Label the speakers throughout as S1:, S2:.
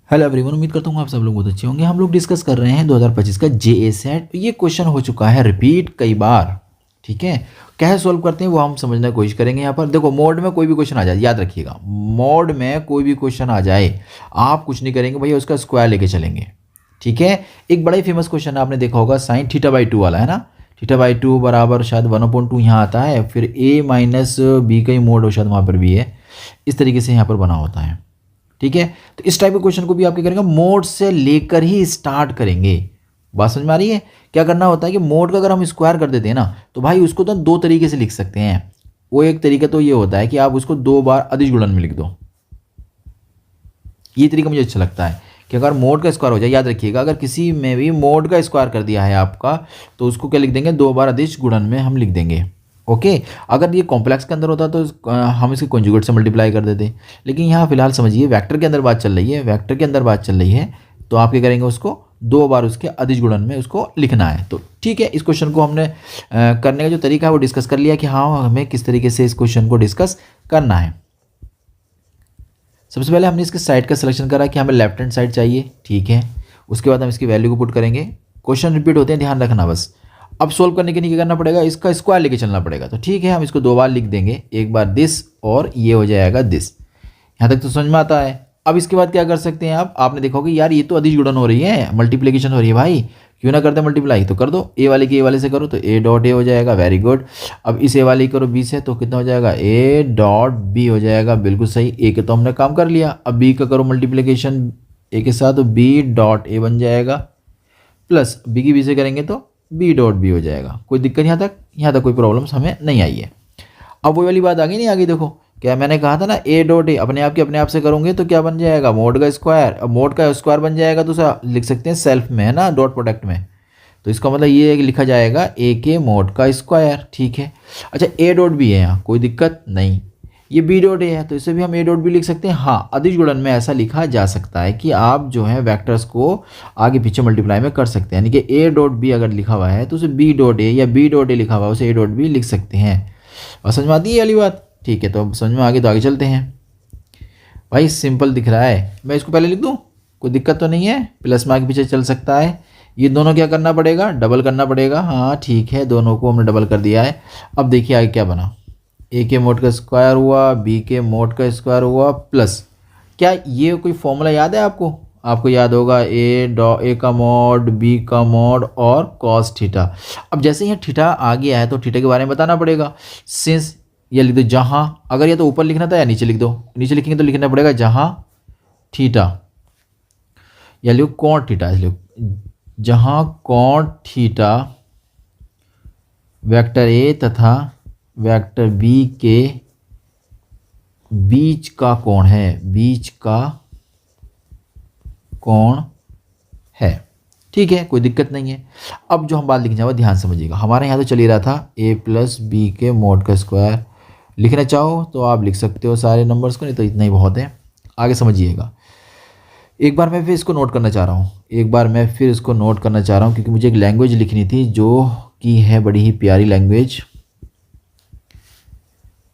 S1: Hello everyone, उम्मीद करता हूँ आप सब लोग बहुत अच्छे होंगे। हम लोग डिस्कस कर रहे हैं 2025 का जेए सेट। ये क्वेश्चन हो चुका है रिपीट कई बार। ठीक है, कैसे सॉल्व करते हैं वो हम समझने की कोशिश करेंगे। यहाँ पर देखो, मोड में कोई भी क्वेश्चन आ जाए, याद रखिएगा, मोड में कोई भी क्वेश्चन आ जाए आप कुछ नहीं करेंगे भैया, उसका स्क्वायर लेके चलेंगे। ठीक है, एक बड़ा ही फेमस क्वेश्चन आपने देखा होगा, साइन थीटा बाई 2 वाला, है ना। थीटा बाई 2 बराबर शायद 1/2 यहाँ आता है, फिर ए माइनस बी का ही मोड हो शायद वहाँ पर भी है, इस तरीके से यहाँ पर बना होता है। ठीक है, तो इस टाइप के क्वेश्चन को भी आप क्या करेंगे, मोड से लेकर ही स्टार्ट करेंगे। बात समझ में आ रही है? क्या करना होता है कि मोड का अगर हम स्क्वायर कर देते हैं ना, तो भाई उसको तो दो तरीके से लिख सकते हैं। वो एक तरीका तो ये होता है कि आप उसको 2 बार अदिश गुणन में लिख दो। ये तरीका मुझे अच्छा लगता है कि अगर मोड का स्क्वायर हो जाए, याद रखिएगा, अगर किसी में भी मोड का स्क्वायर कर दिया है आपका, तो उसको क्या लिख देंगे, 2 बार अदिश गुणन में हम लिख देंगे। ओके, अगर ये कॉम्प्लेक्स के अंदर होता तो हम इसके कॉन्जुगेट से मल्टीप्लाई कर देते, लेकिन यहाँ फिलहाल समझिए वेक्टर के अंदर बात चल रही है, वेक्टर के अंदर बात चल रही है, तो आप क्या करेंगे, उसको 2 बार उसके अदिश गुणन में उसको लिखना है। तो ठीक है, इस क्वेश्चन को हमने करने का जो तरीका है वो डिस्कस कर लिया कि हाँ हमें किस तरीके से इस क्वेश्चन को डिस्कस करना है। सबसे पहले हमने इसके साइड का सिलेक्शन करा कि हमें लेफ्ट हैंड साइड चाहिए। ठीक है, उसके बाद हम इसकी वैल्यू को पुट करेंगे। क्वेश्चन रिपीट होते हैं, ध्यान रखना बस। अब सोल्व करने के लिए क्या करना पड़ेगा, इसका स्क्वायर लेके चलना पड़ेगा। तो ठीक है, हम इसको 2 बार लिख देंगे, एक बार दिस और ये हो जाएगा दिस। यहाँ तक तो समझ में आता है। अब इसके बाद क्या कर सकते हैं आप, आपने देखा होगा यार ये तो अदिश गुणन हो रही है, मल्टीप्लिकेशन हो रही है भाई, क्यों ना करते मल्टीप्लाई, तो कर दो। ए वाले की ए वाले से करो तो ए डॉट ए हो जाएगा, वेरी गुड। अब इस ए वाले की करो बी से, तो कितना हो जाएगा, ए डॉट बी हो जाएगा, बिल्कुल सही। ए के तो हमने काम कर लिया, अब बी का करो मल्टीप्लिकेशन ए के साथ, तो बी डॉट ए बन जाएगा, प्लस बी की बी से करेंगे तो बी डॉट बी हो जाएगा। कोई दिक्कत यहाँ तक कोई प्रॉब्लम्स हमें नहीं आई है। अब वही वाली बात आ गई, नहीं आ गई, देखो क्या मैंने कहा था ना, ए डॉट ए अपने आप से करोगे तो क्या बन जाएगा, मोड का स्क्वायर। अब मोड का स्क्वायर बन जाएगा तो उसे लिख सकते हैं सेल्फ में, है ना, डॉट प्रोडक्ट में। तो इसका मतलब ये है कि लिखा जाएगा ए के मोड का स्क्वायर। ठीक है, अच्छा ए डॉट बी है यहाँ, कोई दिक्कत नहीं। ये बी डॉट ए है तो इसे भी हम ए डॉट बी लिख सकते हैं। हाँ, अदिश गुणन में ऐसा लिखा जा सकता है कि आप जो है वेक्टर्स को आगे पीछे मल्टीप्लाई में कर सकते हैं, यानी कि ए डॉट बी अगर लिखा हुआ है तो उसे बी डॉट ए, या बी डॉट ए लिखा हुआ है उसे ए डॉट बी लिख सकते हैं। और समझ में आती है ये वाली बात? ठीक है, तो अब समझ में आ गई तो आगे चलते हैं। भाई सिंपल दिख रहा है, मैं इसको पहले लिख दूँ, कोई दिक्कत तो नहीं है, प्लस में आगे पीछे चल सकता है। ये दोनों क्या करना पड़ेगा, डबल करना पड़ेगा। हाँ ठीक है, दोनों को हमने डबल कर दिया है। अब देखिए आगे क्या बना, ए के मोड का स्क्वायर हुआ, बी के मोड का स्क्वायर हुआ, प्लस क्या ये कोई फॉर्मूला याद है आपको? आपको याद होगा, ए का मॉड, बी का मॉड और कॉस थीटा। अब जैसे यहाँ थीटा आ गया है तो थीटा के बारे में बताना पड़ेगा। सिंस ये लिख दो जहाँ, अगर या तो ऊपर लिखना था या नीचे लिख दो, नीचे लिखेंगे तो लिखना पड़ेगा जहाँ थीटा, या लिखो कॉट थीटा, जहाँ कॉट थीटा वेक्टर ए तथा वेक्टर बी के बीच का कोण है, बीच का कोण है। ठीक है, कोई दिक्कत नहीं है। अब जो हम बात लिखने जाओ ध्यान समझिएगा, हमारे यहाँ तो चल ही रहा था ए प्लस बी के मोड का स्क्वायर। लिखना चाहो तो आप लिख सकते हो सारे नंबर्स को, नहीं तो इतना ही बहुत है। आगे समझिएगा, एक बार मैं फिर इसको नोट करना चाह रहा हूँ, क्योंकि मुझे एक लैंग्वेज लिखनी थी जो कि है बड़ी ही प्यारी लैंग्वेज।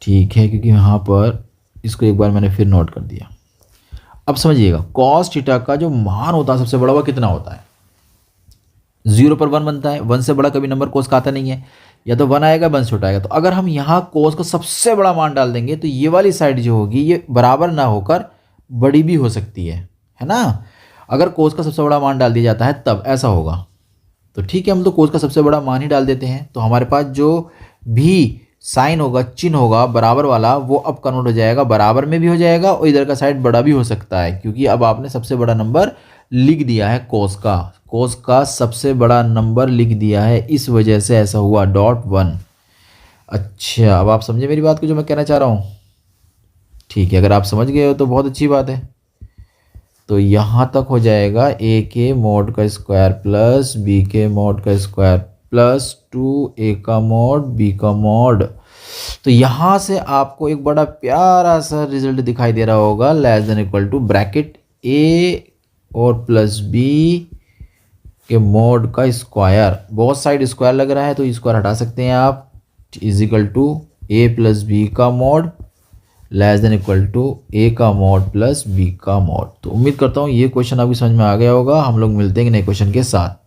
S1: ठीक है, क्योंकि यहाँ पर इसको एक बार मैंने फिर नोट कर दिया। अब समझिएगा, कॉस थीटा का जो मान होता है सबसे बड़ा, वह कितना होता है, 0 पर 1 बनता है। 1 से बड़ा कभी नंबर कोस का आता नहीं है, या तो 1 आएगा 1 से छोटा आएगा। तो अगर हम यहाँ कोस का सबसे बड़ा मान डाल देंगे तो ये वाली साइड जो होगी ये बराबर ना होकर बड़ी भी हो सकती है ना। अगर कोस का सबसे बड़ा मान डाल दिया जाता है तब ऐसा होगा। तो ठीक है, हम तो कोस का सबसे बड़ा मान ही डाल देते हैं। तो हमारे पास जो भी साइन होगा, चिन्ह होगा बराबर वाला, वो अब कन्वर्ट हो जाएगा, बराबर में भी हो जाएगा और इधर का साइड बड़ा भी हो सकता है, क्योंकि अब आपने सबसे बड़ा नंबर लिख दिया है, कोस का सबसे बड़ा नंबर लिख दिया है, इस वजह से ऐसा हुआ .1। अच्छा, अब आप समझे मेरी बात को जो मैं कहना चाह रहा हूँ? ठीक है, अगर आप समझ गए हो तो बहुत अच्छी बात है। तो यहाँ तक हो जाएगा ए के मोड का स्क्वायर प्लस बी के मोड का स्क्वायर प्लस 2a का मोड बी का मोड। तो यहाँ से आपको एक बड़ा प्यारा सा रिजल्ट दिखाई दे रहा होगा, less than equal to bracket A और प्लस बी के मोड का स्क्वायर। बहुत साइड स्क्वायर लग रहा है तो स्क्वायर हटा सकते हैं आप, is equal to A plus B का mod less than equal to A का मॉड प्लस बी का मॉड। तो उम्मीद करता हूँ ये क्वेश्चन अभी समझ में आ गया होगा। हम लोग मिलते हैं नए क्वेश्चन के साथ।